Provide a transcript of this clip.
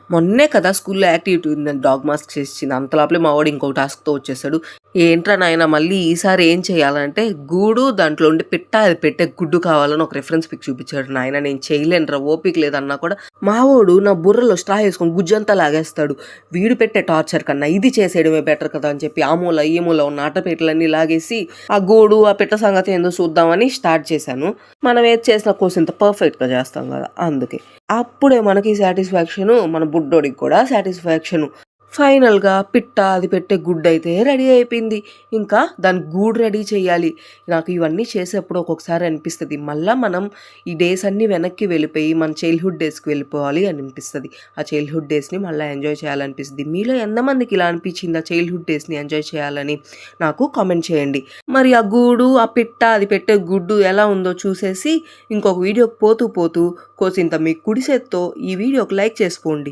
మొన్నే కదా స్కూల్‌లో యాక్టివిటీ ఉందని డాగ్ మాస్క్ చేసిచ్చింది. అంత లోపలే మా వాడు ఇంకో టాస్క్‌తో వచ్చేసాడు. ఏంట్రా నాయనా మళ్ళీ ఈసారి ఏం చేయాలంటే గూడు దాంట్లో ఉండి పిట్ట అది పెట్టే గుడ్డు కావాలని ఒక రిఫరెన్స్ పిక్ చూపిచ్చాడు. నాయనా నేను చేయలేనురా ఓపిక లేదన్నా కూడా మావోడు నా బుర్రలో స్ట్రా ఏసుకొని గుజ్జంతా లాగేస్తాడు. వీడు పెట్టే టార్చర్ కన్నా ఇది చేసేయడమే బెటర్ కదా అని చెప్పి ఆ మూల, ఈ మూల ఉన్న అట్టపెట్టెలన్నీ లాగేసి ఆ గూడు, ఆ పిట్ట సంగతి ఏందో చూద్దామని స్టార్ట్ చేశాను. మనం ఏది చేసినా కోసింత పర్ఫెక్ట్‌గా చేస్తాం గదా! అందుకే. అప్పుడే మనకి సాటిస్ఫాక్షను, మన బుడ్డోడికి కూడా సాటిస్ఫాక్షను. ఫైనల్‌గా పిట్ట అది పెట్టే గుడ్డయితే రెడీ అయిపోయింది. ఇంకా దాని గూడు రెడీ చేయాలి. నాకు ఇవన్నీ చేసేప్పుడు ఒక్కొక్కసారి అనిపిస్తది. మళ్ళా మనం ఈ డేస్ అన్నీ వెనక్కి వెళ్ళిపోయి మన చైల్డ్‌హుడ్ డేస్‌కి వెళ్ళిపోవాలి అని అనిపిస్తది. ఆ చైల్డ్‌హుడ్ డేస్‌ని మళ్ళా ఎంజాయ్ చేయాలనిపిస్తది. మీలో ఎంతమందికి ఇలా అనిపించిందా చైల్డ్‌హుడ్ డేస్‌ని ఎంజాయ్ చేయాలని? నాకు కామెంట్ చేయండి. మరి ఆ గూడు, ఆ పిట్ట అది పెట్టే గుడ్డు ఎలా ఉందో చూసేసి ఇంకొక వీడియోకి పోతూ పోతూ కోసింత మీ కుడి చేత్తో ఈ వీడియోకి లైక్ చేసుకోండి.